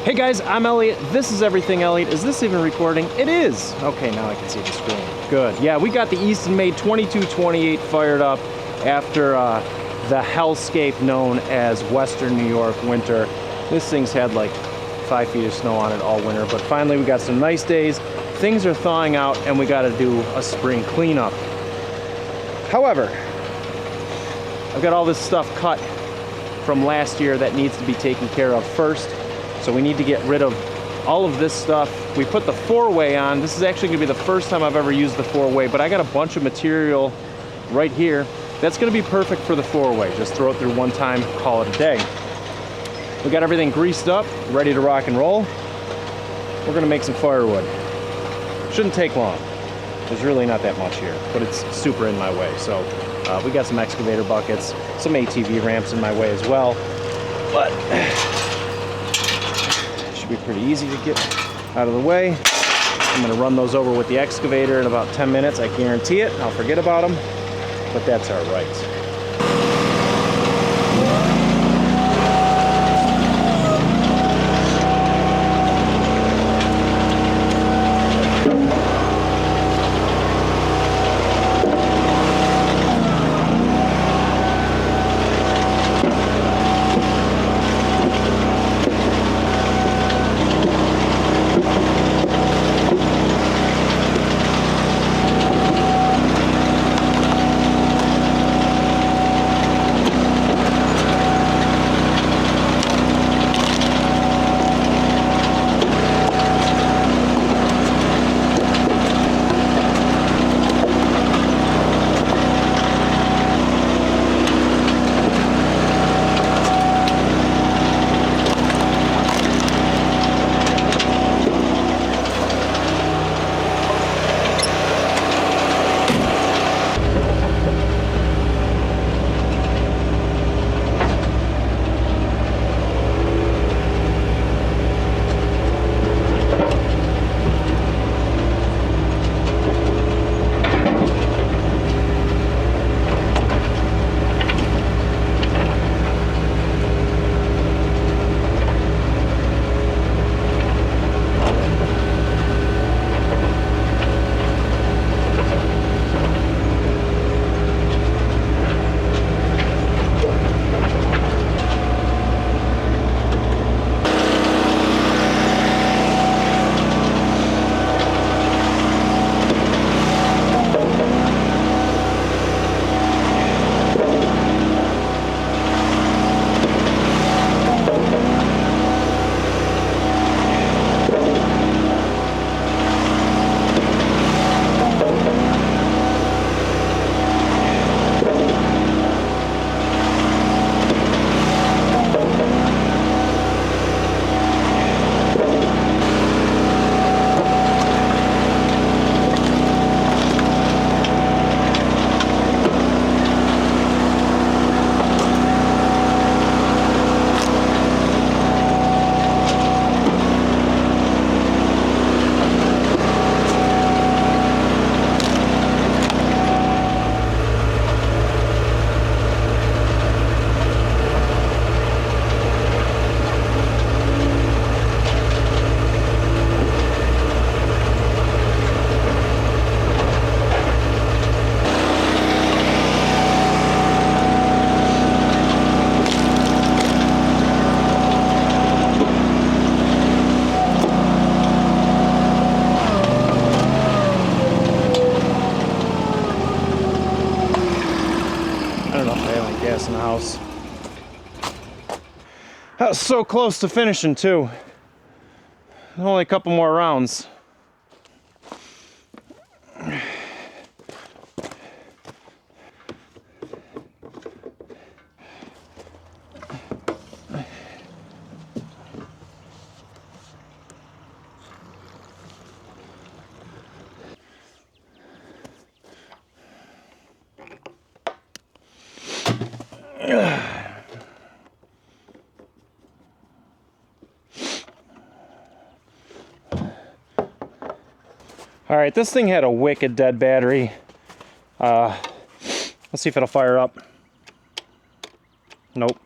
Hey guys, I'm Elliot. This is Everything Elliot. Is this even recording? It is. Okay, now I can see the screen. Good. Yeah, we got the Eastonmade 2228 fired up after the hellscape known as Western New York winter. This thing's had like 5 feet of snow on it all winter, but finally we got some nice days. Things are thawing out and we got to do a spring cleanup. However, I've got all this stuff cut from last year that needs to be taken care of first. So we need to get rid of all of this stuff. We put the 4-way on. This is actually gonna be the first time I've ever used the 4-way, but I got a bunch of material right here. That's gonna be perfect for the 4-way. Just throw it through one time, call it a day. We got everything greased up, ready to rock and roll. We're gonna make some firewood. Shouldn't take long. There's really not that much here, but it's super in my way. So we got some excavator buckets, some ATV ramps in my way as well. But be pretty easy to get out of the way. I'm gonna run those over with the excavator in about 10 minutes. I guarantee it. I'll forget about them, but that's all right. In the house. That was so close to finishing too. Only a couple more rounds. All right, this thing had a wicked dead battery. Let's see if it'll fire up. Nope.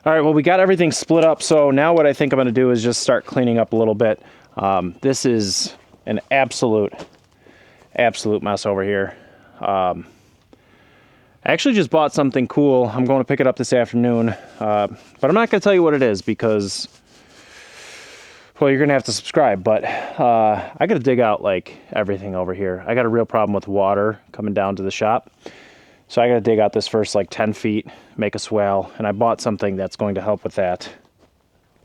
All right, well, we got everything split up, so now what I think I'm going to do is just start cleaning up a little bit. This is an absolute mess over here. I actually just bought something cool. I'm going to pick it up this afternoon, but I'm not going to tell you what it is because, well, you're going to have to subscribe, but I got to dig out, like, everything over here. I got a real problem with water coming down to the shop. So I got to dig out this first like 10 feet, make a swale, and I bought something that's going to help with that.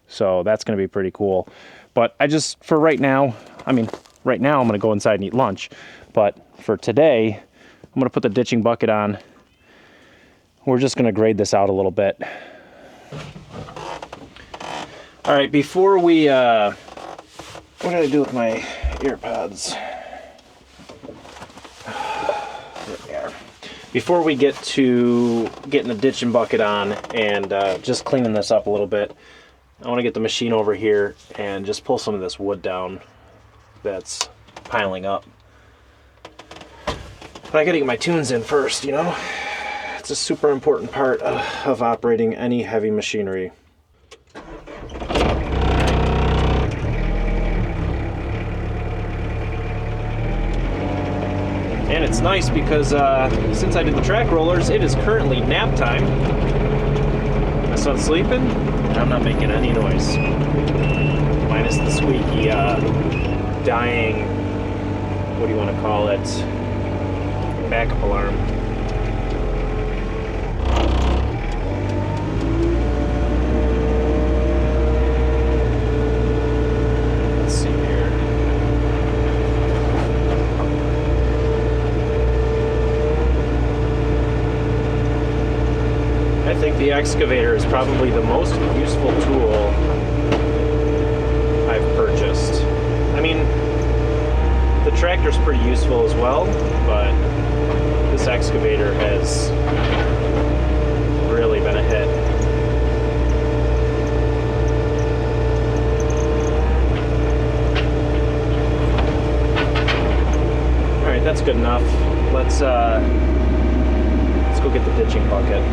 So that's going to be pretty cool. But I just, for right now, right now I'm going to go inside and eat lunch. But for today, I'm going to put the ditching bucket on. We're just going to grade this out a little bit. All right, before we, what did I do with my earpods? There they are. Before we get to getting the ditching bucket on and just cleaning this up a little bit, I want to get the machine over here and just pull some of this wood down that's piling up. But I gotta get my tunes in first, you know? It's a super important part of operating any heavy machinery. And it's nice because since I did the track rollers, it is currently nap time. My son's sleeping, and I'm not making any noise. Minus the squeaky, dying, what do you want to call it, backup alarm. Let's see here. I think the excavator is probably the most useful tool I've purchased. I mean, the tractor's pretty useful as well, but this excavator has really been a hit. All right, that's good enough. Let's go get the ditching bucket.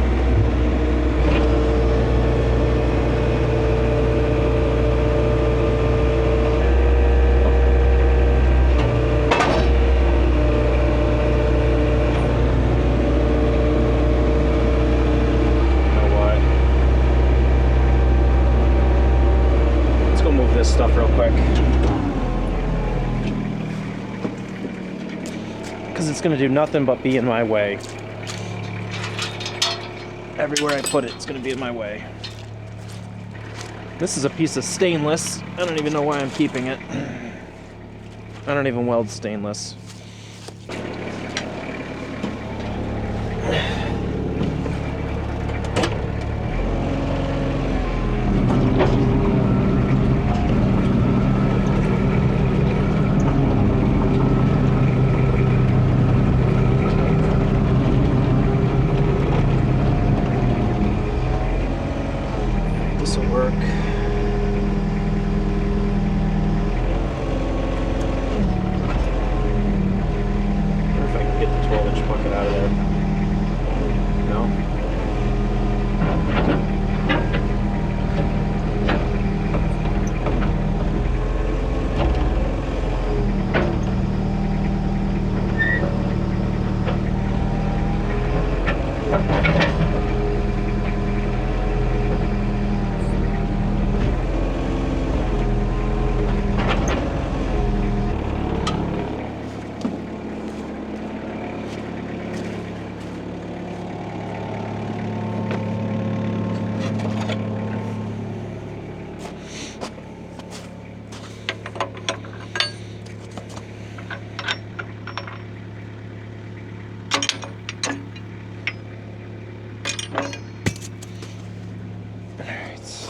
Stuff real quick because it's going to do nothing but be in my way. Everywhere I put it, it's going to be in my way. This is a piece of stainless. I don't even know why I'm keeping it. I don't even weld stainless.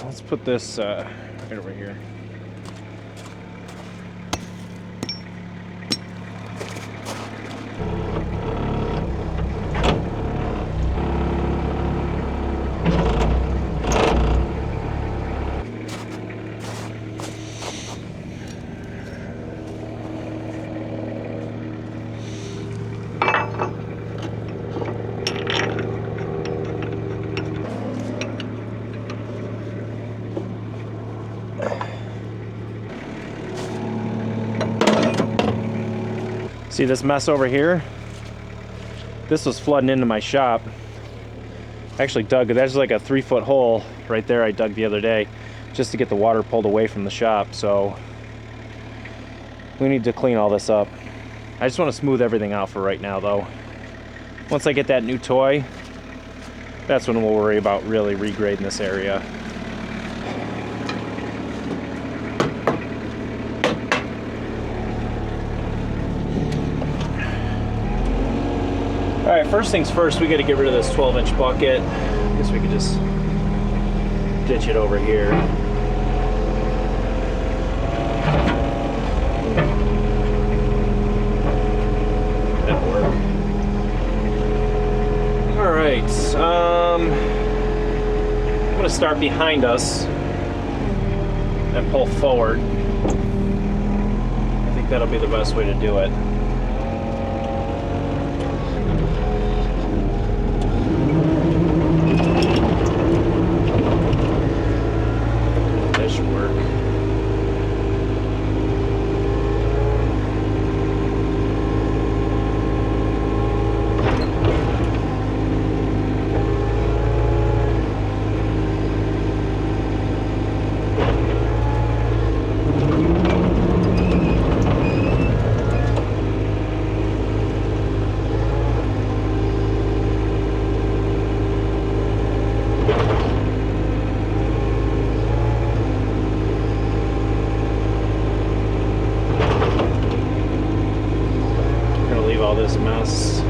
Let's put this right over here. See this mess over here? This was flooding into my shop. I actually dug, there's like a 3-foot hole right there I dug the other day just to get the water pulled away from the shop. So we need to clean all this up. I just want to smooth everything out for right now though. Once I get that new toy, that's when we'll worry about really regrading this area. All right, first things first, we got to get rid of this 12-inch bucket. I guess we could just ditch it over here. That'll work. All right, I'm going to start behind us and pull forward. I think that'll be the best way to do it. All this mess.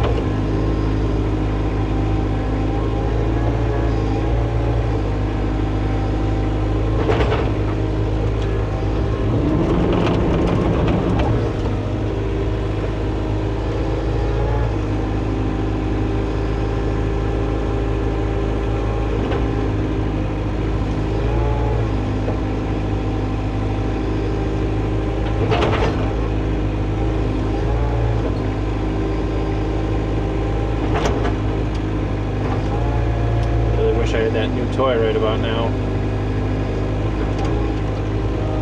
That new toy right about now.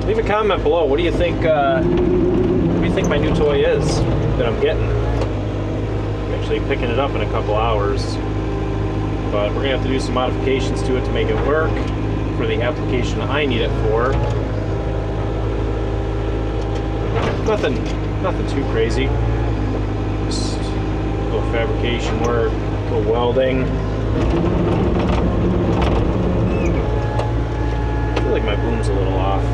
Leave a comment below. What do you think? What do you think my new toy is that I'm getting? I'm actually picking it up in a couple hours, but we're gonna have to do some modifications to it to make it work for the application I need it for. Nothing too crazy. Just a little fabrication work, a little welding. I feel like my boom's a little off.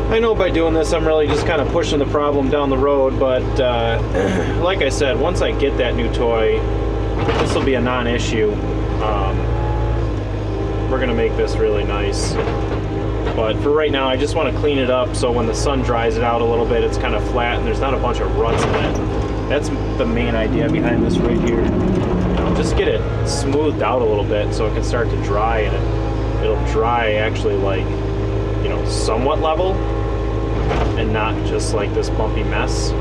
I know by doing this I'm really just kind of pushing the problem down the road, but like I said, once I get that new toy, this will be a non-issue. We're gonna make this really nice, but for right now I just want to clean it up so when the sun dries it out a little bit, it's kind of flat and there's not a bunch of ruts in it. That's the main idea behind this right here. Just get it smoothed out a little bit so it can start to dry, and it'll dry actually like, you know, somewhat level and not just like this bumpy mess.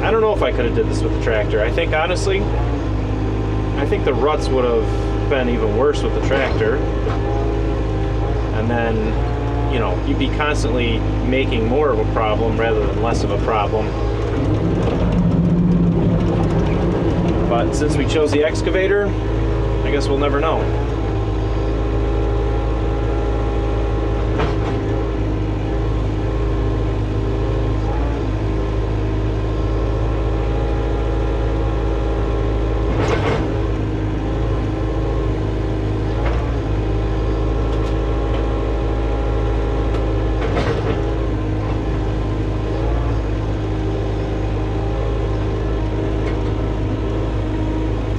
I don't know if I could have did this with the tractor. I think honestly, I think the ruts would have been even worse with the tractor, and then, you know, you'd be constantly making more of a problem rather than less of a problem. But since we chose the excavator, I guess we'll never know.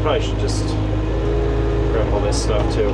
probably should just grab all this stuff too.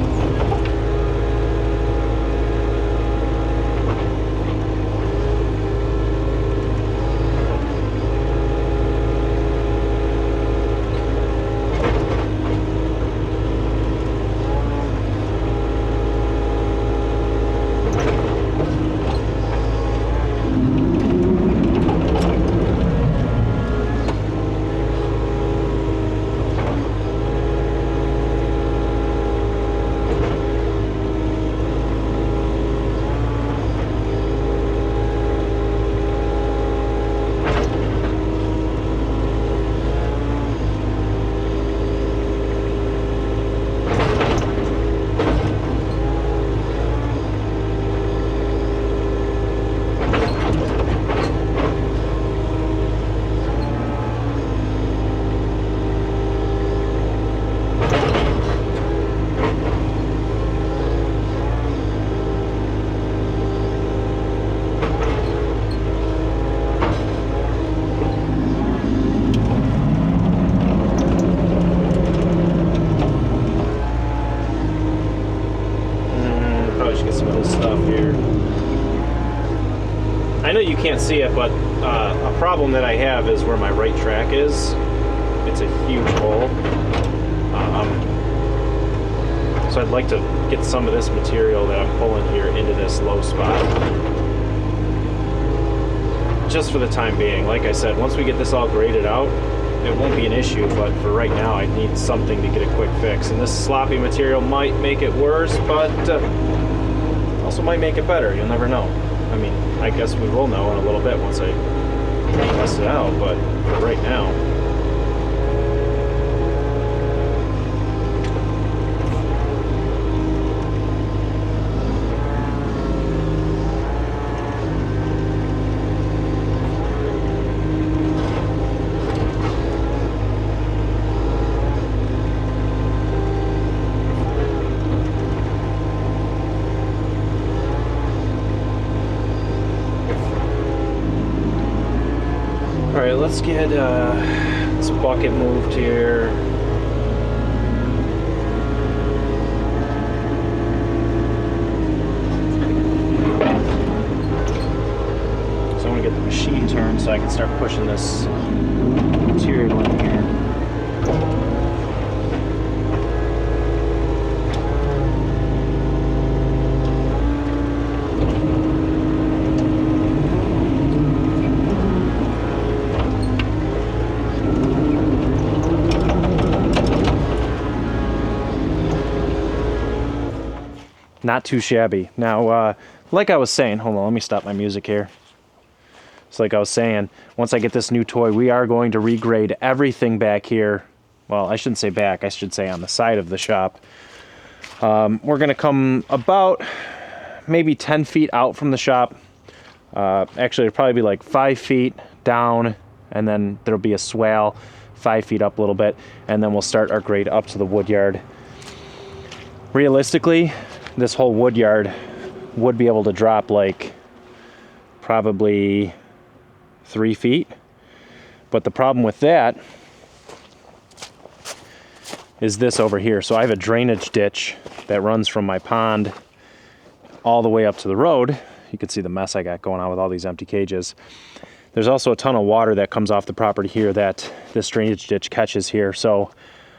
I know you can't see it, but a problem that I have is where my right track is. It's a huge hole. So I'd like to get some of this material that I'm pulling here into this low spot. Just for the time being. Like I said, once we get this all graded out, it won't be an issue, but for right now I need something to get a quick fix. And this sloppy material might make it worse, but also might make it better. You'll never know. I mean, I guess we will know in a little bit once I test it out, but for right now. Alright, let's get this bucket moved here. So I'm going to get the machine turned so I can start pushing this material in here. Not too shabby. Now, like I was saying, hold on, let me stop my music here. So like I was saying, once I get this new toy, we are going to regrade everything back here. Well, I shouldn't say back, I should say on the side of the shop. We're going to come about maybe 10 feet out from the shop. Actually, it'll probably be like 5 feet down, and then there'll be a swale 5 feet up a little bit, and then we'll start our grade up to the wood yard. Realistically, this whole wood yard would be able to drop like probably 3 feet. But the problem with that is this over here. So I have a drainage ditch that runs from my pond all the way up to the road. You can see the mess I got going on with all these empty cages. There's also a ton of water that comes off the property here that this drainage ditch catches here. So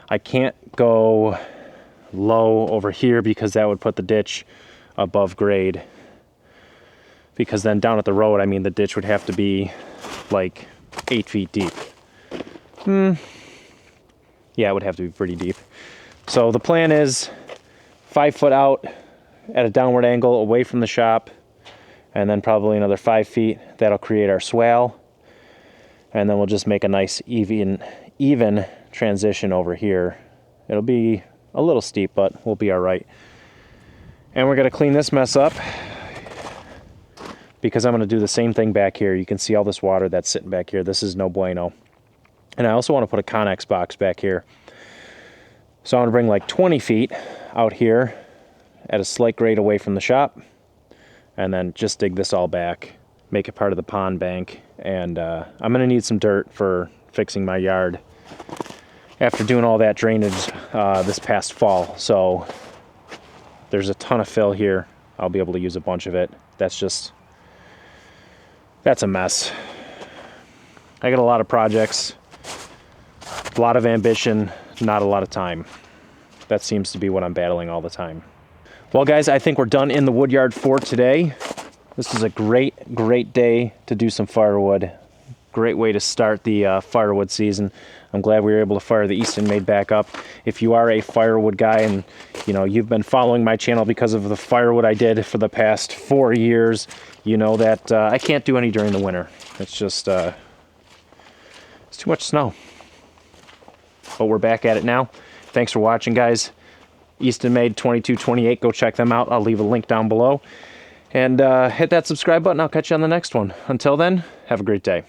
I can't go low over here because that would put the ditch above grade. Because then down at the road, I mean, the ditch would have to be like 8 feet deep. Yeah, it would have to be pretty deep. So the plan is 5 foot out at a downward angle away from the shop, and then probably another 5 feet. That'll create our swale, and then we'll just make a nice even transition over here. It'll be a little steep, but we'll be all right. And we're going to clean this mess up because I'm going to do the same thing back here. You can see all this water that's sitting back here. This is no bueno. And I also want to put a Connex box back here. So I'm going to bring like 20 feet out here at a slight grade away from the shop, and then just dig this all back, make it part of the pond bank. And I'm going to need some dirt for fixing my yard. after doing all that drainage this past fall. So there's a ton of fill here. I'll be able to use a bunch of it. That's a mess. I got a lot of projects, a lot of ambition, not a lot of time. That seems to be what I'm battling all the time. Well, guys, I think we're done in the woodyard for today. This is a great day to do some firewood. Great way to start the firewood season. I'm glad we were able to fire the Eastonmade back up. If you are a firewood guy and you've been following my channel because of the firewood I did for the past 4 years, you know that I can't do any during the winter. It's just it's too much snow. But we're back at it now. Thanks for watching, guys. Eastonmade 2228, go check them out. I'll leave a link down below. And hit that subscribe button. I'll catch you on the next one. Until then, have a great day.